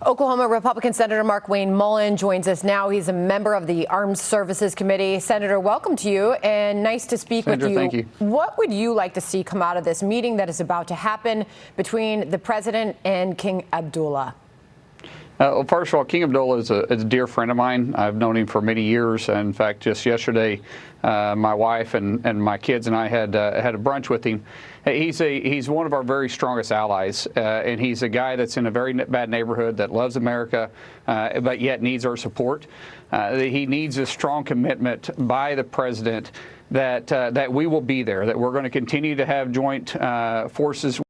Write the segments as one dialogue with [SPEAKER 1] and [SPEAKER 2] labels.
[SPEAKER 1] Oklahoma Republican Senator Markwayne Mullin joins us now. He's a member of the Armed Services Committee. Senator, welcome to you, and nice to speak with you.
[SPEAKER 2] Thank you.
[SPEAKER 1] What would you like to see come out of this meeting that is about to happen between the president and King Abdullah?
[SPEAKER 2] Well, first of all, King Abdullah is a dear friend of mine. I've known him for many years. In fact, just yesterday, my wife and my kids and I had a brunch with him. He's one of our very strongest allies, and he's a guy that's in a very bad neighborhood that loves America, but yet needs our support. He needs a strong commitment by the president that we will be there, that we're going to continue to have joint forces.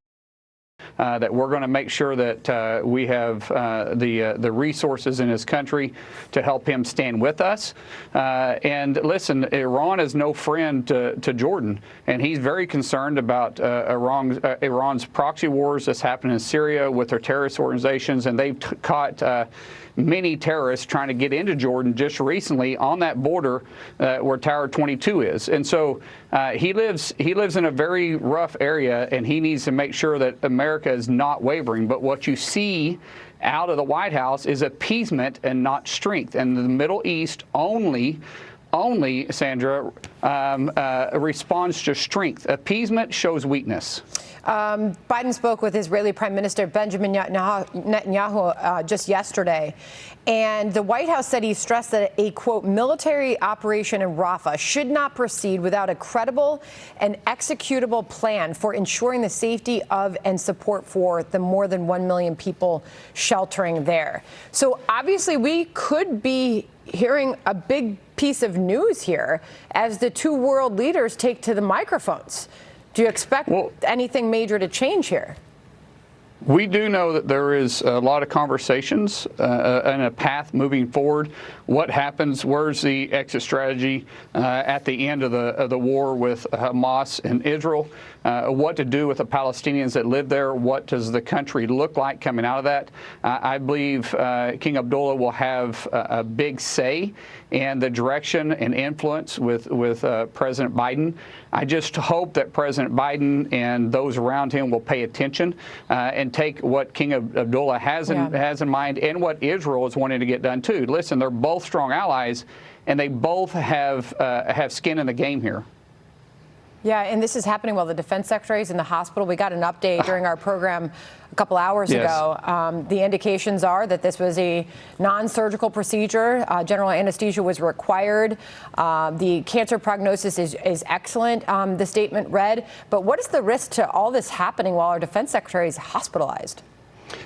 [SPEAKER 2] That we're going to make sure that we have the resources in his country to help him stand with us. And listen, Iran is no friend to Jordan, and he's very concerned about Iran's proxy wars that's happening in Syria with their terrorist organizations, and they've caught many terrorists trying to get into Jordan just recently on that border where Tower 22 is. And so he lives in a very rough area, and he needs to make sure that America is not wavering. But what you see out of the White House is appeasement and not strength. And the Middle East only, Sandra, responds to strength. Appeasement shows weakness.
[SPEAKER 1] Biden spoke with Israeli Prime Minister Benjamin Netanyahu just yesterday, and the White House said he stressed that a, quote, military operation in Rafah should not proceed without a credible and executable plan for ensuring the safety of and support for the more than 1 million people sheltering there. So obviously we could be hearing a big piece of news here as the two world leaders take to the microphones. Do you expect anything major to change here?
[SPEAKER 2] We do know that there is a lot of conversations and a path moving forward. What happens? Where's the exit strategy at the end of the war with Hamas and Israel? What to do with the Palestinians that live there? What does the country look like coming out of that? I believe King Abdullah will have a big say in the direction and influence with President Biden. I just hope that President Biden and those around him will pay attention and take what King Abdullah has in mind and what Israel is wanting to get done too. Listen, they're both strong allies, and they both have skin in the game here.
[SPEAKER 1] Yeah, and this is happening while the defense secretary is in the hospital. We got an update during our program a couple hours ago. The indications are that this was a non-surgical procedure. General anesthesia was required. The cancer prognosis is excellent, the statement read. But what is the risk to all this happening while our defense secretary is hospitalized?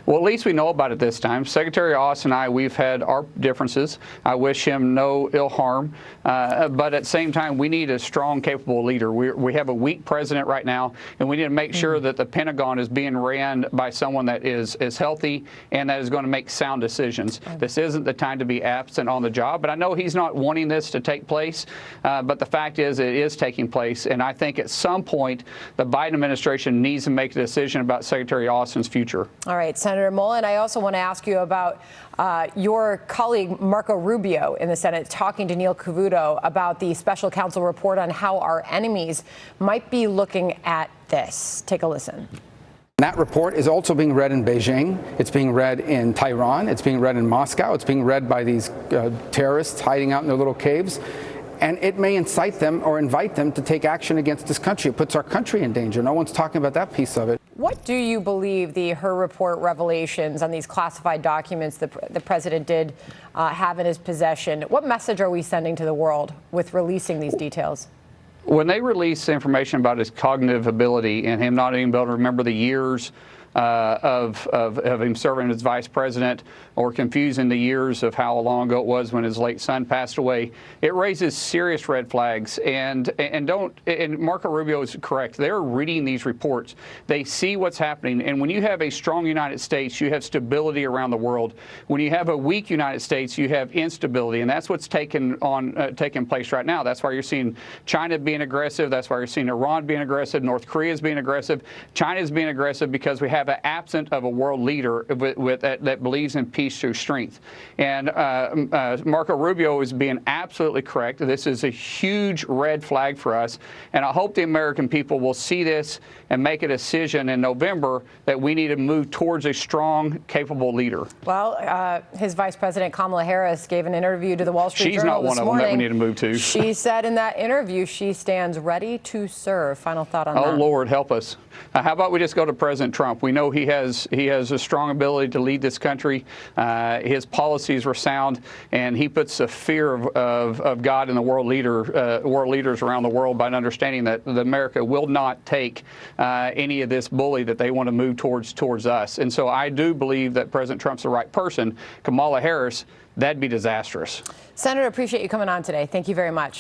[SPEAKER 2] Well, at least we know about it this time. Secretary Austin and I, we've had our differences. I wish him no ill harm. But at the same time, we need a strong, capable leader. We have a weak president right now, and we need to make sure that the Pentagon is being ran by someone that is healthy and that is going to make sound decisions. This isn't the time to be absent on the job. But I know he's not wanting this to take place. But the fact is, it is taking place. And I think at some point, the Biden administration needs to make a decision about Secretary Austin's future.
[SPEAKER 1] All right. Senator Mullen, I also want to ask you about your colleague Marco Rubio in the Senate talking to Neil Cavuto about the special counsel report on how our enemies might be looking at this. Take a listen.
[SPEAKER 3] That report is also being read in Beijing. It's being read in Tehran. It's being read in Moscow. It's being read by these terrorists hiding out in their little caves. And it may incite them or invite them to take action against this country. It puts our country in danger. No one's talking about that piece of it.
[SPEAKER 1] What do you believe the Her report revelations on these classified documents the president did have in his possession? What message are we sending to the world with releasing these details?
[SPEAKER 2] When they release information about his cognitive ability and him not being able to remember the years of him serving as vice president, or confusing the years of how long ago it was when his late son passed away, it raises serious red flags. And Marco Rubio is correct. They're reading these reports. They see what's happening. And when you have a strong United States, you have stability around the world. When you have a weak United States, you have instability. And that's what's taking place right now. That's why you're seeing China being aggressive. That's why you're seeing Iran being aggressive. North Korea is being aggressive. China is being aggressive because we have have an absence of a world leader that believes in peace through strength. And Marco Rubio is being absolutely correct. This is a huge red flag for us, and I hope the American people will see this and make a decision in November that we need to move towards a strong, capable leader.
[SPEAKER 1] Well, his Vice President Kamala Harris gave an interview to the Wall Street
[SPEAKER 2] She's
[SPEAKER 1] Journal
[SPEAKER 2] not one of them that we need to move to.
[SPEAKER 1] She said in that interview she stands ready to serve. Final thought on that.
[SPEAKER 2] Oh, Lord, help us. How about we just go to President Trump? We know he has a strong ability to lead this country. His policies were sound, and he puts the fear of God in the world leaders around the world by understanding that America will not take any of this bully that they want to move towards us. And so I do believe that President Trump's the right person. Kamala Harris, that'd be disastrous.
[SPEAKER 1] Senator, appreciate you coming on today. Thank you very much.